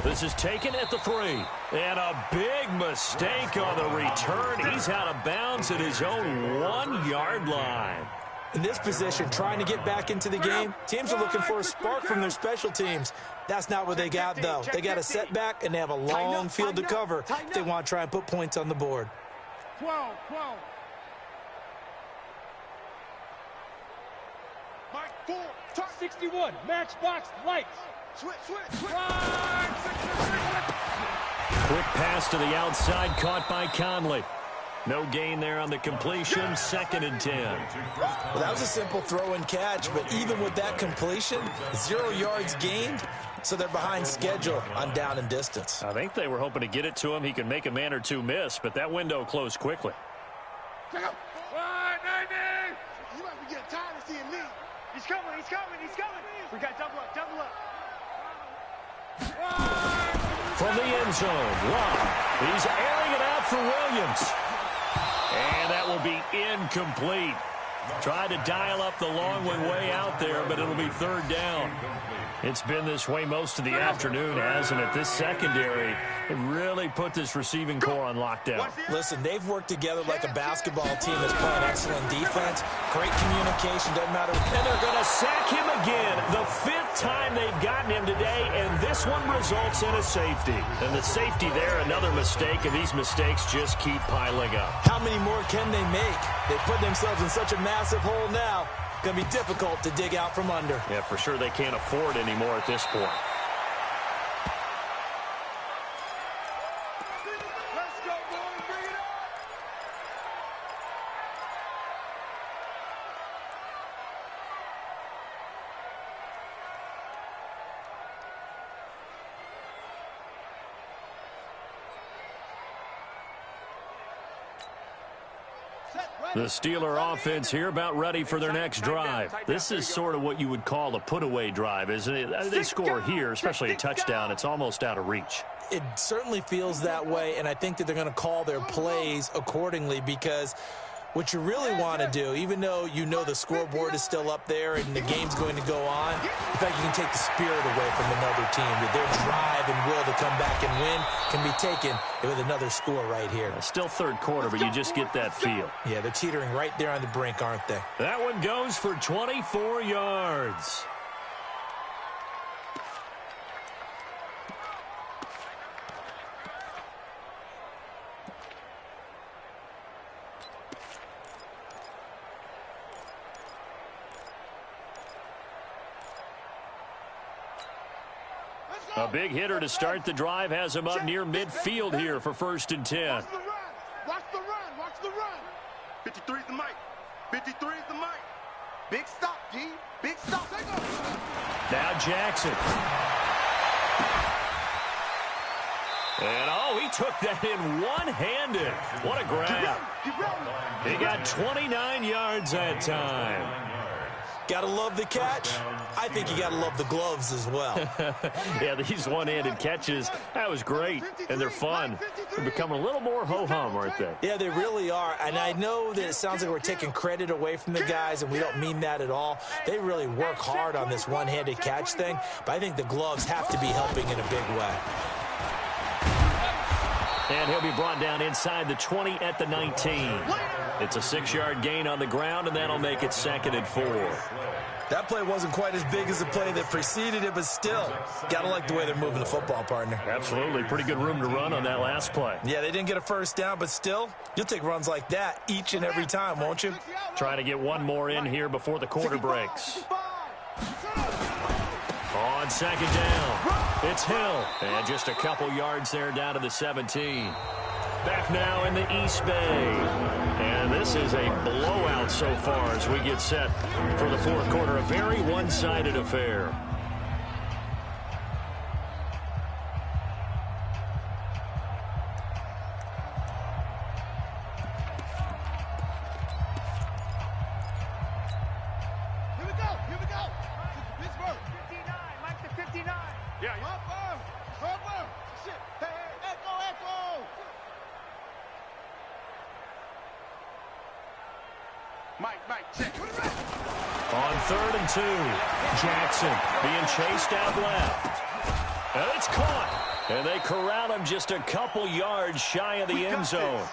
Speaker 1: This is taken at the 3. And a big mistake on the return. He's out of bounds at his own 1-yard line.
Speaker 2: In this position, trying to get back into the game, teams are looking for a spark from their special teams. That's not what they got, though. They got a setback, and they have a long field to cover if they want to try and put points on the board.
Speaker 4: 12. Mike 4.
Speaker 3: 61. Matchbox lights.
Speaker 4: Switch.
Speaker 1: Quick pass to the outside, caught by Conley. No gain there on the completion, 2nd and 10.
Speaker 2: Well, that was a simple throw and catch, but even with that completion, 0 yards gained, so they're behind schedule on down and distance.
Speaker 1: I think they were hoping to get it to him. He could make a man or two miss, but that window closed quickly.
Speaker 4: You might be getting tired of seeing me. He's coming. We got double up.
Speaker 1: From the end zone, Love. He's airing it out for Williams. And that will be incomplete. Tried to dial up the long one way out there, but it'll be 3rd down. It's been this way most of the afternoon, hasn't it? This secondary really put this receiving core on lockdown.
Speaker 2: Listen, they've worked together like a basketball team that's playing excellent defense. Great communication, doesn't matter.
Speaker 1: And they're going to sack him again. The 5th time they've gotten him today, and this one results in a safety. And the safety there, another mistake, and these mistakes just keep piling up.
Speaker 2: How many more can they make? They put themselves in such a massive hole now. Going to be difficult to dig out from under.
Speaker 1: Yeah, for sure they can't afford anymore at this point.
Speaker 4: Let's go, boys. Bring it on.
Speaker 1: The Steeler offense here about ready for their next drive. This is sort of what you would call a put-away drive, isn't it? They score here, especially a touchdown. It's almost out of reach.
Speaker 2: It certainly feels that way, and I think that they're going to call their plays accordingly because what you really want to do, even though you know the scoreboard is still up there and the game's going to go on, in fact, you can take the spirit away from another team. That their drive and will to come back and win can be taken with another score right here.
Speaker 1: Still third quarter, but you just get that feel.
Speaker 2: Yeah, they're teetering right there on the brink, aren't they?
Speaker 1: That one goes for 24 yards. A big hitter to start the drive has him up near midfield here for 1st and 10.
Speaker 4: Watch the run. Watch the run. Watch the run. 53 is the mic. 53 is the mic. Big stop, G. Big stop.
Speaker 1: Now Jackson. And, oh, he took that in one-handed. What a grab. He got 29 yards that time.
Speaker 2: Gotta love the catch. I think you gotta love the gloves as well.
Speaker 1: Yeah, these one-handed catches, that was great, and they're fun. They're becoming a little more ho-hum, aren't they?
Speaker 2: Yeah, they really are, and I know that it sounds like we're taking credit away from the guys, and we don't mean that at all. They really work hard on this one-handed catch thing, but I think the gloves have to be helping in a big way.
Speaker 1: And he'll be brought down inside the 20 at the 19. It's a 6-yard gain on the ground, and that'll make it 2nd and 4.
Speaker 2: That play wasn't quite as big as the play that preceded it, but still, gotta like the way they're moving the football, partner.
Speaker 1: Absolutely. Pretty good room to run on that last play.
Speaker 2: Yeah, they didn't get a first down, but still, you'll take runs like that each and every time, won't you?
Speaker 1: Trying to get one more in here before the quarter breaks. On 2nd down, it's Hill. And just a couple yards there down to the 17. Back now in the East Bay. And this is a blowout so far as we get set for the 4th quarter. A very one-sided affair.
Speaker 4: Here we go. Here we go. Pittsburgh. 59. Mike the 59. Yeah. Harper. Shit. Hey, echo. Mike, check.
Speaker 1: On 3rd and 2, Jackson being chased out left. And it's caught. And they corral him just a couple yards shy of the end zone.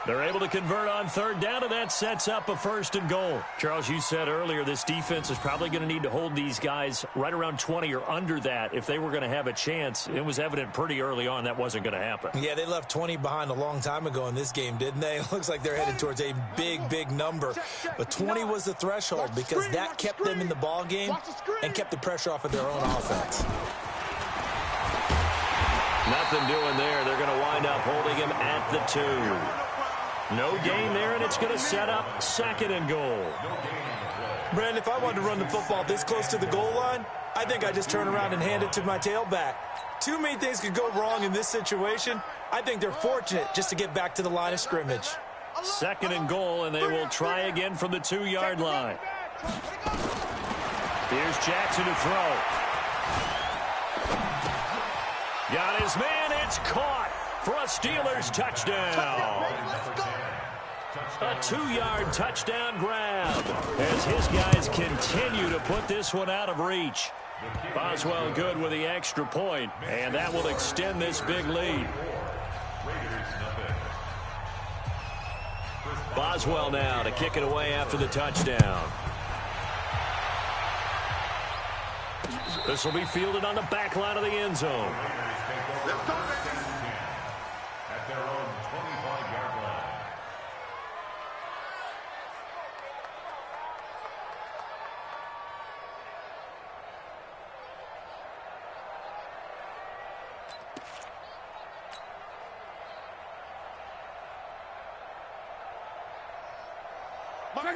Speaker 1: They're able to convert on 3rd down, and that sets up a 1st and goal. Charles, you said earlier this defense is probably going to need to hold these guys right around 20 or under that if they were going to have a chance. It was evident pretty early on that wasn't going to happen.
Speaker 2: Yeah, they left 20 behind a long time ago in this game, didn't they? It looks like they're headed towards a big number. But 20 was the threshold because that kept them in the ball game and kept the pressure off of their own offense.
Speaker 1: Nothing doing there. They're going to wind up holding him at the 2. No gain there, and it's going to set up 2nd and goal.
Speaker 2: Brandon, if I wanted to run the football this close to the goal line, I think I'd just turn around and hand it to my tailback. Too many things could go wrong in this situation. I think they're fortunate just to get back to the line of scrimmage.
Speaker 1: 2nd and goal, and they will try again from the 2-yard line. Here's Jackson to throw. Got his man, it's caught for a Steelers touchdown. A 2-yard touchdown grab as his guys continue to put this one out of reach. Boswell good with the extra point, and that will extend this big lead. Boswell now to kick it away after the touchdown. This will be fielded on the back line of the end zone.
Speaker 5: At their own 25-yard line.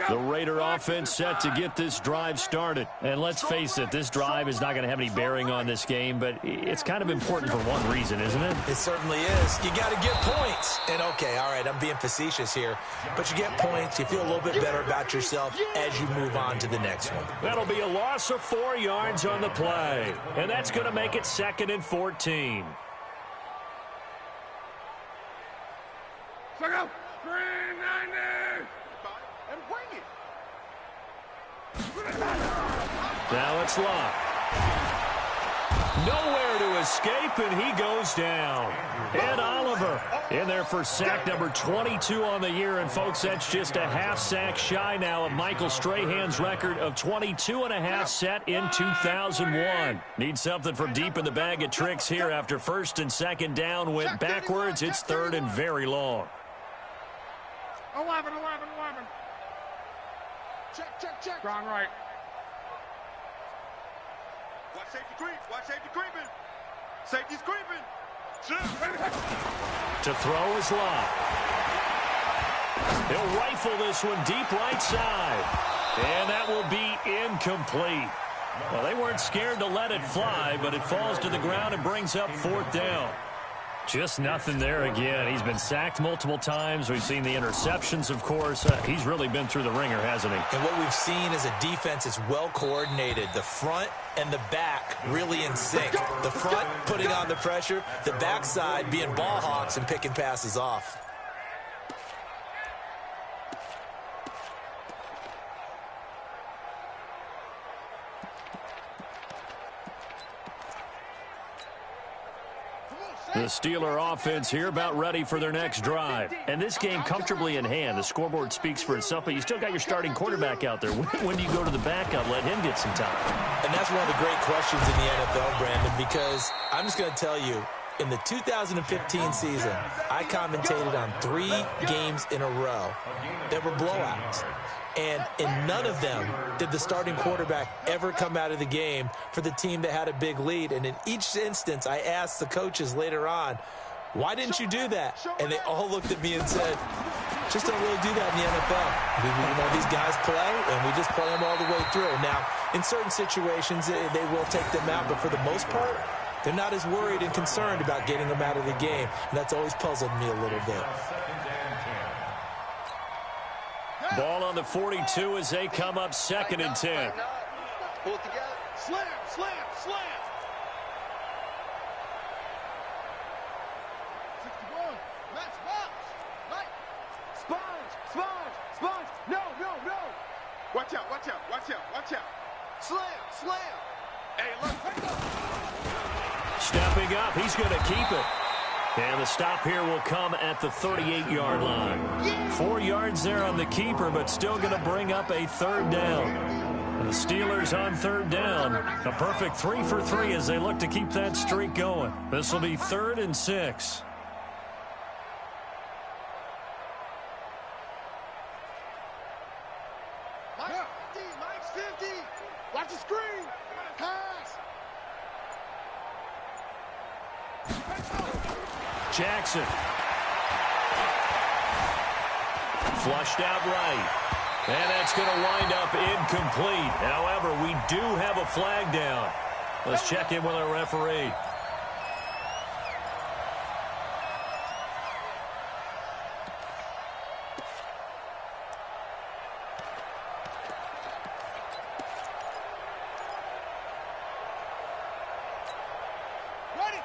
Speaker 1: The Raider offense set to get this drive started. And let's face it, this drive is not going to have any bearing on this game, but it's kind of important for one reason, isn't it?
Speaker 2: It certainly is. You got to get points. And, okay, all right, I'm being facetious here. But you get points. You feel a little bit better about yourself as you move on to the next one.
Speaker 1: That'll be a loss of 4 yards on the play. And that's going to make it 2nd and 14.
Speaker 3: Go. 390.
Speaker 1: Now it's Locke. Nowhere to escape, and he goes down. Ed Oliver in there for sack number 22 on the year. And, folks, that's just a half sack shy now of Michael Strahan's record of 22.5 set in 2001. Need something from deep in the bag of tricks here after first and second down went backwards. It's third and very long.
Speaker 3: 11. Check. Strong right.
Speaker 4: Watch safety creep. Watch safety creeping. Safety's creeping.
Speaker 1: To throw is Locke. He'll rifle this one deep right side. And that will be incomplete. Well, they weren't scared to let it fly, but it falls to the ground and brings up fourth down. Just nothing there again. He's been sacked multiple times. We've seen the interceptions, of course. He's really been through the ringer, hasn't he?
Speaker 2: And what we've seen is a defense that's well coordinated. The front and the back really in sync. The front putting on the pressure, the backside being ball hawks and picking passes off.
Speaker 1: The Steeler offense here about ready for their next drive. And this game comfortably in hand. The scoreboard speaks for itself, but you still got your starting quarterback out there. When do you go to the backup, let him get some time?
Speaker 2: And that's one of the great questions in the NFL, Brandon, because I'm just going to tell you, in the 2015 season, I commentated on 3 games in a row that were blowouts. And in none of them did the starting quarterback ever come out of the game for the team that had a big lead. And in each instance, I asked the coaches later on, why didn't you do that? And they all looked at me and said, just don't really do that in the NFL. These guys play, and we just play them all the way through. Now, in certain situations, they will take them out, but for the most part, they're not as worried and concerned about getting them out of the game. And that's always puzzled me a little bit.
Speaker 1: Ball on the 42 as they come up second and 10.
Speaker 4: Pull it together. Slam. 61. Match box. Right. Sponge. No. Watch out. Slam. Hey, look.
Speaker 1: Stepping up, he's going to keep it. And the stop here will come at the 38-yard line. 4 yards there on the keeper, but still going to bring up a third down. And the Steelers on third down. A perfect 3 for 3 as they look to keep that streak going. This will be 3rd and 6.
Speaker 4: Mike's 50. Watch the screen. Pass.
Speaker 1: Jackson. Flushed out right. And that's going to wind up incomplete. However, we do have a flag down. Let's check in with our referee.
Speaker 4: Ready.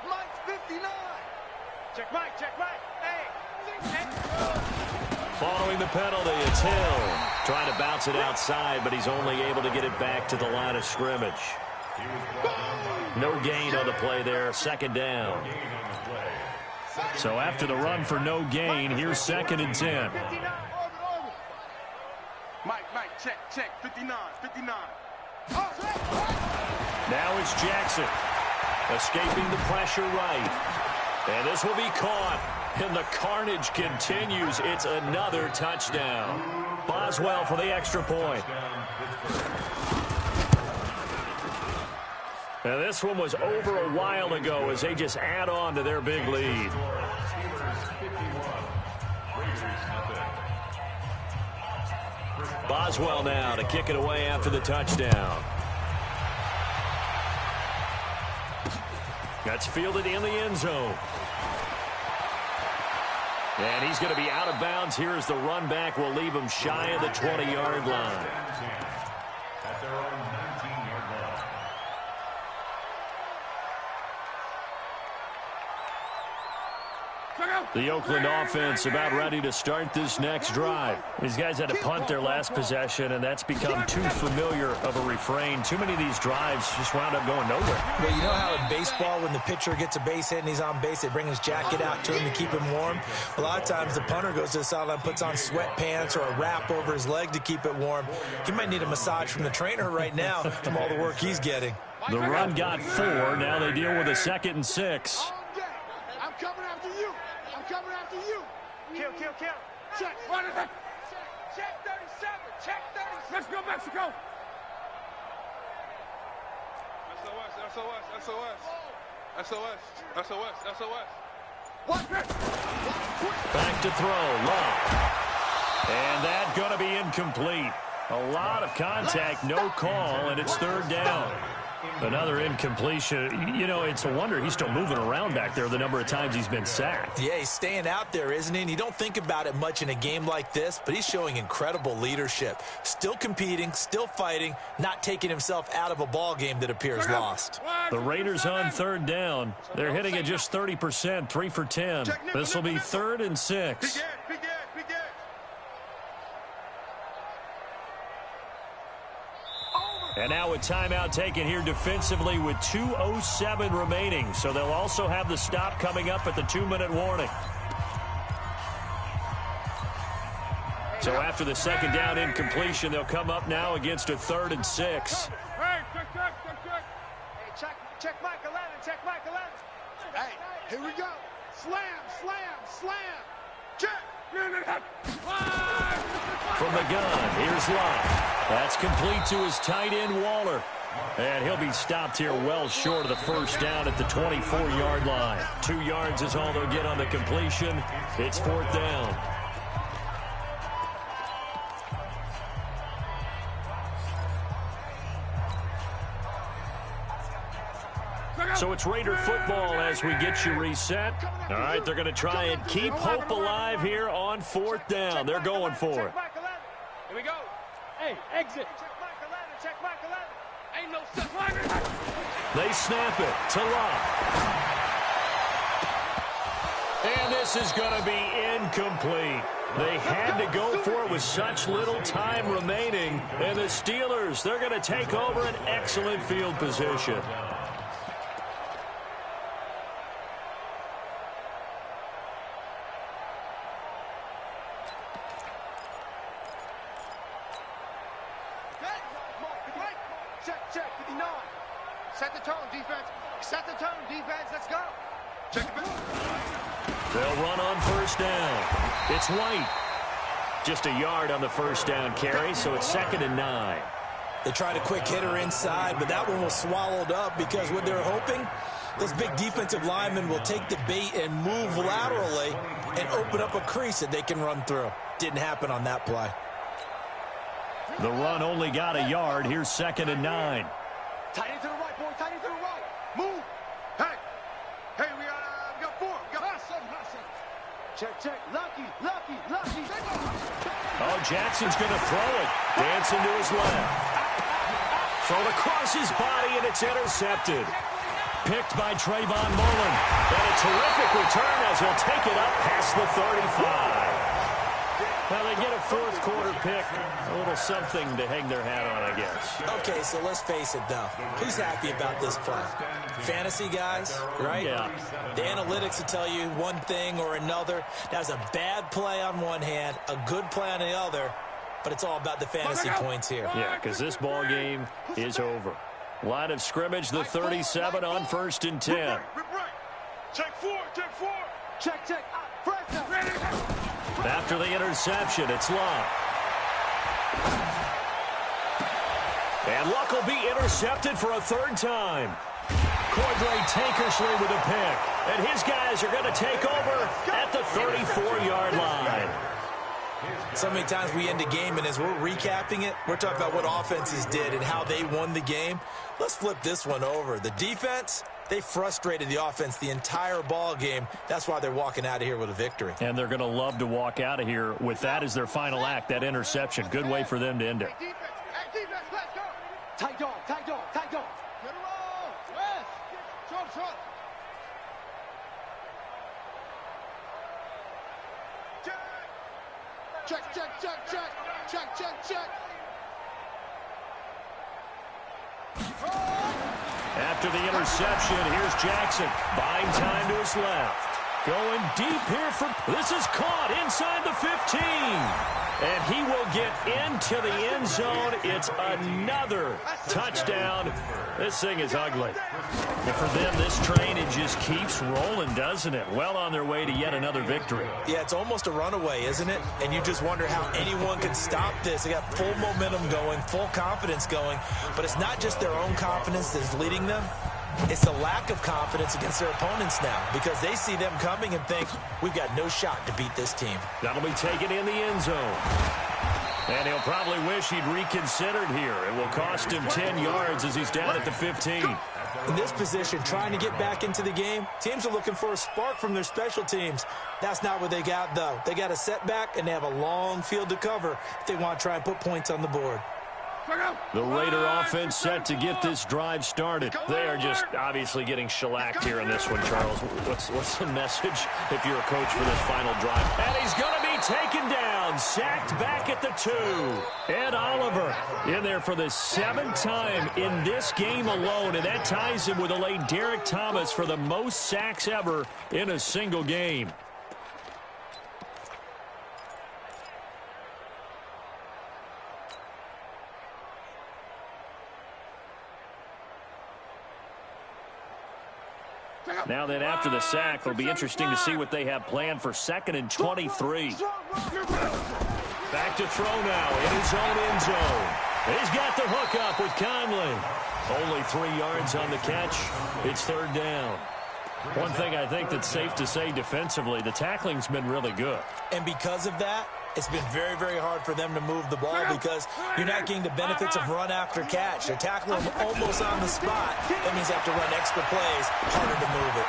Speaker 4: Mike's 59. Check Mike. Hey.
Speaker 1: Following the penalty, it's Hill. Trying to bounce it outside, but he's only able to get it back to the line of scrimmage. No gain on the play there, second down. So after the run for no gain, here's 2nd and 10.
Speaker 4: Mike, check. 59.
Speaker 1: Now it's Jackson. Escaping the pressure right. And this will be caught. And the carnage continues. It's another touchdown. Boswell for the extra point. Now this one was over a while ago as they just add on to their big lead. Boswell now to kick it away after the touchdown. That's fielded in the end zone. And he's going to be out of bounds here as the run back will leave him shy of the 20-yard line.
Speaker 5: At their own 19-yard line.
Speaker 1: The Oakland offense about ready to start this next drive. These guys had to punt their last possession, and that's become too familiar of a refrain. Too many of these drives just wound up going nowhere.
Speaker 2: Well, you know how in baseball, when the pitcher gets a base hit and he's on base, they bring his jacket out to him to keep him warm? A lot of times the punter goes to the sideline, puts on sweatpants or a wrap over his leg to keep it warm. He might need a massage from the trainer right now from all the work he's getting.
Speaker 1: The run got 4. Now they deal with a 2nd and 6.
Speaker 4: I'm coming after you. I'm coming after you.
Speaker 3: Kill.
Speaker 4: Check.
Speaker 3: What is it?
Speaker 4: Check 37. Check 37.
Speaker 3: Let's go, Mexico. SOS.
Speaker 1: Back to throw. Love. And that going to be incomplete. A lot of contact, no call, and it's 3rd down. Another incompletion. You know, it's a wonder he's still moving around back there the number of times he's been sacked.
Speaker 2: Yeah, he's staying out there, isn't he? And you don't think about it much in a game like this, but he's showing incredible leadership. Still competing, still fighting, not taking himself out of a ball game that appears lost.
Speaker 1: The Raiders on 3rd down. They're hitting at just 30%, 3 for 10. This will be 3rd and 6. And now a timeout taken here defensively with 2:07 remaining. So they'll also have the stop coming up at the 2-minute warning. So after the 2nd down incompletion, they'll come up now against a 3rd and 6.
Speaker 3: Hey,
Speaker 4: Check Mike 11. Check Mike 11. Hey, here we go. Slam. Check.
Speaker 1: From the gun, here's Love. That's complete to his tight end, Waller. And he'll be stopped here well short of the 1st down at the 24-yard line. 2 yards is all they'll get on the completion. It's 4th down. So it's Raider football as we get you reset. All right, they're going to try and keep hope alive here on 4th down. They're going for it.
Speaker 3: Here we go. Hey, exit. Check Mike 11. Ain't no stuff.
Speaker 1: They snap it to Love. And this is going to be incomplete. They had to go for it with such little time remaining. And the Steelers, they're going to take over an excellent field position.
Speaker 4: Check 59. Set the tone, defense. Set the tone, defense. Let's go. Check it back.
Speaker 1: They'll run on 1st down. It's White. Just a yard on the 1st down carry, so it's 2nd and 9.
Speaker 2: They tried a quick hitter inside, but that one was swallowed up because what they're hoping, those big defensive linemen will take the bait and move laterally and open up a crease that they can run through. Didn't happen on that play.
Speaker 1: The run only got a yard. Here's 2nd and 9.
Speaker 4: Tight end to the right, boy. Tight end to the right. Move. Hey, we got 4. We got 7. Check. Lucky.
Speaker 1: Oh, Jackson's going to throw it. Dancing to his left. Thrown across his body, and it's intercepted. Picked by Trayvon Mullen. And a terrific return as he'll take it up past the 35. Now they get a 4th quarter pick. A little something to hang their hat on, I guess.
Speaker 2: Okay, so let's face it, though. Who's happy about this play? Fantasy guys, right?
Speaker 1: Yeah.
Speaker 2: The analytics will tell you one thing or another. That's a bad play on one hand, a good play on the other, but it's all about the fantasy points here.
Speaker 1: Yeah, because this ball game is over. Line of scrimmage, the 37 on 1st and 10.
Speaker 3: Check 4.
Speaker 4: Check.
Speaker 1: After the interception, it's Luck. And Luck will be intercepted for a 3rd time. Cordray Tankersley with a pick. And his guys are going to take over at the 34-yard line.
Speaker 2: So many times we end a game, and as we're recapping it, we're talking about what offenses did and how they won the game. Let's flip this one over. The defense, they frustrated the offense the entire ball game. That's why they're walking out of here with a victory.
Speaker 1: And they're going to love to walk out of here with that as their final act, that interception. Good way for them to end it.
Speaker 4: Hey, defense, let's go. Tight dog. Get it all. West. Short. Check, check, check, check. Check, check, check.
Speaker 1: After the interception, here's Jackson. Buying time to his left. Going deep here for... This is caught inside the 15. And he will get into the end zone. It's another touchdown. This thing is ugly. And for them, this train, it just keeps rolling, doesn't it? Well on their way to yet another victory.
Speaker 2: Yeah, it's almost a runaway, isn't it? And you just wonder how anyone can stop this. They got full momentum going, full confidence going. But it's not just their own confidence that's leading them. It's the lack of confidence against their opponents now because they see them coming and think, we've got no shot to beat this team.
Speaker 1: That'll be taken in the end zone. And he'll probably wish he'd reconsidered here. It will cost him 10 yards as he's down at the 15.
Speaker 2: In this position, trying to get back into the game, teams are looking for a spark from their special teams. That's not what they got, though. They got a setback, and they have a long field to cover if they want to try and put points on the board.
Speaker 1: The Raider offense set to get this drive started. They are just obviously getting shellacked here in this one, Charles. What's the message if you're a coach for this final drive? And he's going to be taken down, sacked back at the 2. Ed Oliver in there for the 7th time in this game alone, and that ties him with the late Derek Thomas for the most sacks ever in a single game. Now then, after the sack, it'll be interesting to see what they have planned for 2nd and 23. Back to throw now in his own end zone. He's got the hook up with Conley. Only 3 yards on the catch. It's 3rd down. One thing I think that's safe to say defensively, the tackling's been really good.
Speaker 2: And because of that, it's been very, very hard for them to move the ball because you're not getting the benefits of run after catch. They're tackling them almost on the spot. That means they have to run extra plays, harder to move it.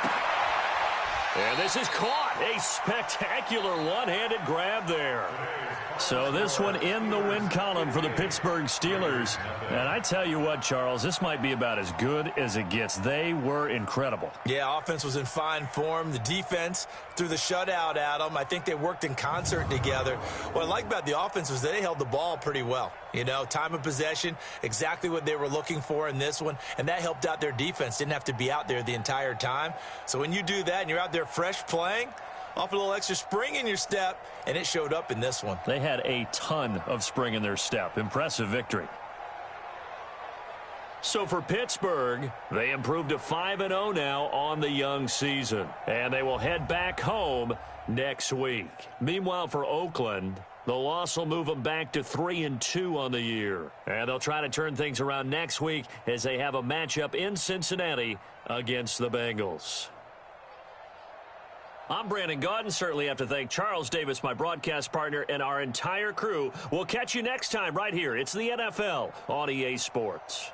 Speaker 1: And this is caught. A spectacular one-handed grab there. So this one in the win column for the Pittsburgh Steelers. And I tell you what, Charles, this might be about as good as it gets. They were incredible.
Speaker 2: Yeah, offense was in fine form. The defense threw the shutout at them. I think they worked in concert together. What I like about the offense was they held the ball pretty well. You know, time of possession, exactly what they were looking for in this one. And that helped out their defense. Didn't have to be out there the entire time. So when you do that and you're out there fresh playing, off a little extra spring in your step, and it showed up in this one.
Speaker 1: They had a ton of spring in their step. Impressive victory. So for Pittsburgh, they improved to 5-0 now on the young season. And they will head back home next week. Meanwhile, for Oakland, the loss will move them back to 3-2 on the year. And they'll try to turn things around next week as they have a matchup in Cincinnati against the Bengals. I'm Brandon Gaudin. Certainly have to thank Charles Davis, my broadcast partner, and our entire crew. We'll catch you next time right here. It's the NFL on EA Sports.